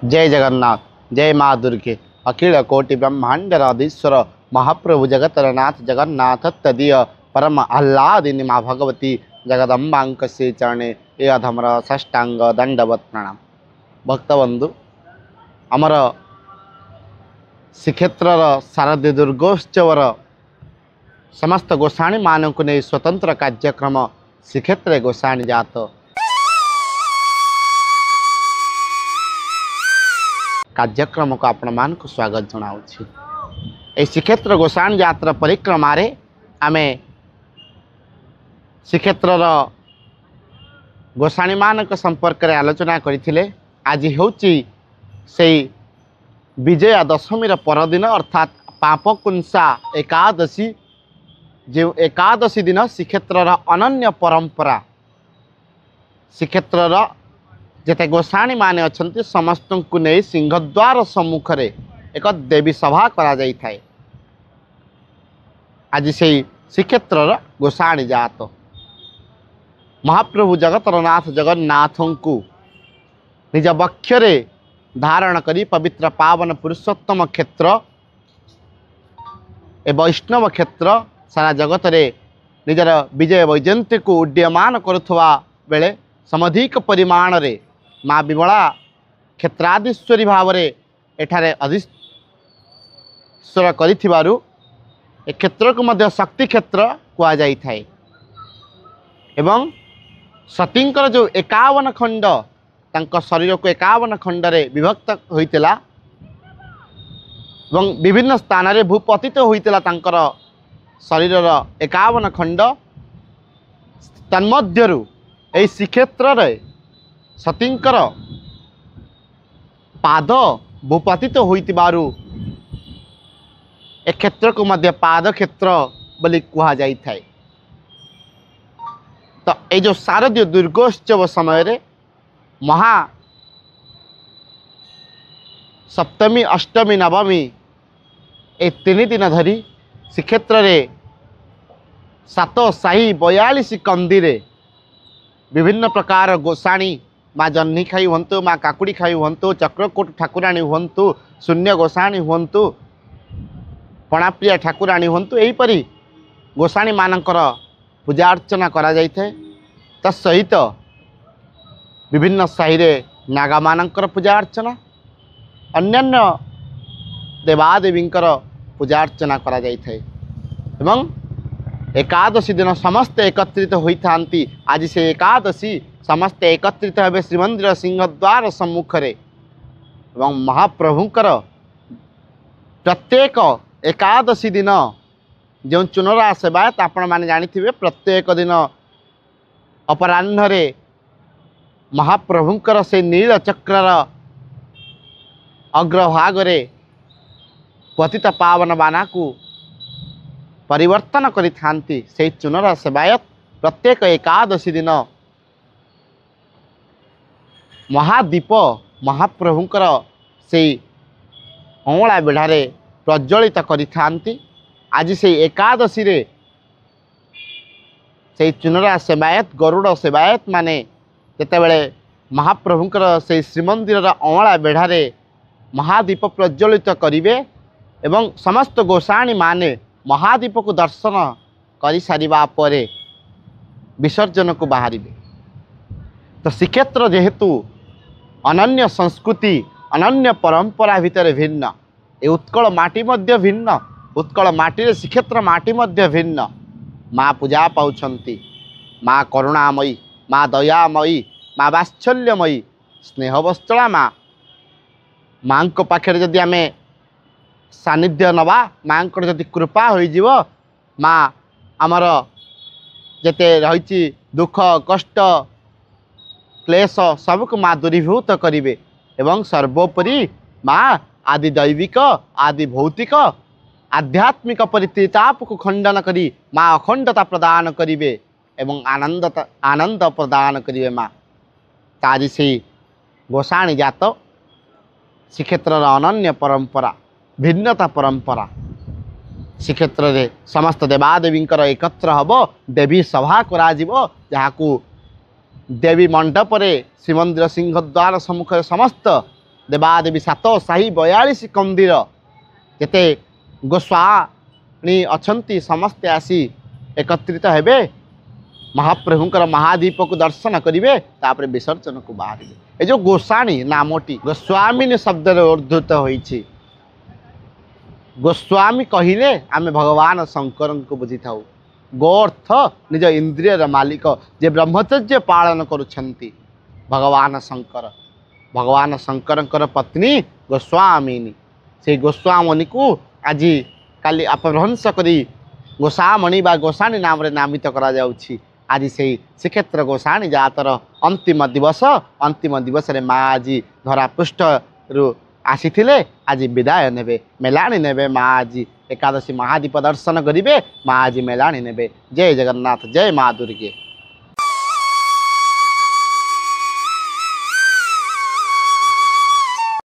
जय जगन्नाथ। जय माँ दुर्गे। अखिल कोटि ब्रह्मांडर अधीश्वर महाप्रभु जगतर नाथ जगन्नाथ तदीय परम आह्लादिनी माँ भगवती जगदम्बांक श्री चरणे ए अधमर षष्टांग दंडवत प्रणाम। भक्तबंधु आमर श्रीक्षेत्र शारदीय दुर्गोत्सवर समस्त गोसाणी मानक नहीं स्वतंत्र कार्यक्रम श्रीक्षेत्र गोसाणी जात कार्यक्रम को आपण मान को स्वागत जनाऊँ। ए श्रीक्षेत्र गोसाणी यात्रा परिक्रमा आम श्रीक्षेत्र गोसाणी मान संपर्क में आलोचना करते। आज हूँ से विजया दशमी परदिन अर्थात पापकुंसा एकादशी जो एकादशी दिन श्रीक्षेत्र अनन्य परंपरा श्रीक्षेत्र जिते गोसाणी माने अच्छे समस्त को नहीं सिंहद्वार सम्मुख एक देवी सभा करा जाई थाए। आज से श्रीक्षेत्र गोसाणी जात महाप्रभु जगतरनाथ जगन्नाथ को निज वक्षरे धारण करी पवित्र पावन पुरुषोत्तम क्षेत्र ए वैष्णव क्षेत्र सारा जगत रे निजर विजय वैजयंती को उड्डयमान करुवा बेले समधिक परिमाण रे माँ विमला क्षेत्राधीश्वरी भाव एठारे अधीश्वर करिथिबारु ए क्षेत्र को मध्य शक्ति क्षेत्र कुआ जाई थाए एवं सतींकर जो 51 खंड तांको शरीर को 51 खंड रे विभक्त होइतिला एवं विभिन्न स्थान रे भूपतित होइतिला तांकर शरीर 51 खंड तन्मध्यरु ए श्रीक्षेत्र रे सतींकर पाद भूपतित होइतिबारु ए क्षेत्र को मध्य पाद क्षेत्र बोली कहा जाई थाए। तो ये जो शारदीय दुर्गोत्सव समय रे महा सप्तमी अष्टमी नवमी ए 3 दिन धरी श्रीक्षेत्र रे 7 साही 42 कंदी रे विभिन्न प्रकार गोसाणी माँ जह्नी खाई हूँ माँ काकुड़ी खाई हूँ चक्रकोट ठाकुराणी हूँ शून्य गोसाणी हूँ पणाप्रिया ठाकुराणी हूँ यहीपरी गोसाणी मानकर पूजा अर्चना करा जाइथे। तत्सहित विभिन्न साही रे नागा मानकर पूजा अर्चना अन्यान्य देवादेवींकर पूजा अर्चना करा जाइथे एवं एकादशी दिन समस्ते एकत्रित होइथांती। आज से एकादशी समस्ते एकत्रित हेबे श्रीमंदिर सिंहद्वार सम्मुख रे एवं महाप्रभुंकर प्रत्येक एकादशी दिन जो चुनरा सेवायत आपण माने जानिथिबे प्रत्येक दिन अपराह्न रे महाप्रभुंकर से नील चक्रर अग्रभाग रे पतित पावन बाना को परिवर्तन करि थांती। से चुनरा सेवायत प्रत्येक एकादशी दिन महादीप महाप्रभुंकर से अँला बेढ़ारे प्रज्वलित करि थांती। आज से एकादशी रे से चुनरा सेवायत गरुड़ सेवायत माने जेतेबेले महाप्रभुंकर से श्रीमंदिर अँला बेढ़ारे महादीप प्रज्वलित करिवे एवं समस्त गोसाणी माने महादीप को दर्शन कर सारिबा परे विसर्जन को बाहरिबे। तो श्रीक्षेत्र जेहेतु अनन्य संस्कृति अनन्य परंपरा भितर भिन्न ए उत्कल माटी मध्य भिन्न उत्कल माटी रे श्रीक्षेत्र माटी मध्य भिन्न माँ पूजा पाउछंती माँ करुणामयी माँ दयामयी माँ वात्सल्यमयी स्नेहवत्सला माँ को पाखे जदि आमे सानिध्य नवा माँ जदि कृपा होइजिव माँ आमर जेते रही दुख कष्ट क्लेश सबको माँ दूरीभूत करिवे एवं सर्वोपरि माँ आदि दैविक आदि भौतिक आध्यात्मिक परिताप को खंडन करी माँ अखंडता प्रदान करिवे एवं आनंद प्रदान करिवे माँ। ताजी से गोसाणी जात श्रीक्षेत्र अनन्य परंपरा भिन्नता परंपरा श्रीक्षेत्र रे समस्त देवादेवींकर एकत्र हब देवी सभा करा जिवो जहाकू देवी मंडप रे श्रीमंदिर सिंहद्वार सम्मुख समस्त देवादेवी 7 साही 42 कंदीर जेते गोस्वाणी अछंती समस्ते आसी एकत्रित हेबे महाप्रभुंकर महादीप को दर्शन करेंगे तापर विसर्जन को बाहर ये जो गोस्वाणी नामटी गोस्वामी शब्द उद्धृत होइछि। गोस्वामी कहिले आमे भगवान शंकर को बुझी था। गो अर्थ निज इंद्रियर मालिक जे ब्रह्मचर्य पालन करुछंती भगवान शंकर। भगवान शंकर पत्नी गोस्वामिनी से गोस्वामी को आज काली अपभ्रंश करी गोसामणि बा गोसाणी नाम रे नामित करा जाउछि। आज से श्रीक्षेत्र गोसाणी जातर अंतिम दिवस रे माँ आज धरापृष्ठ रु आसीथिले आज विदाय नेबे मेलाणी नेबे माँ आज एकादशी महादीप दर्शन करिवे माँ आज मेलाणी नेबे। जय जगन्नाथ जय माँ दुर्गे।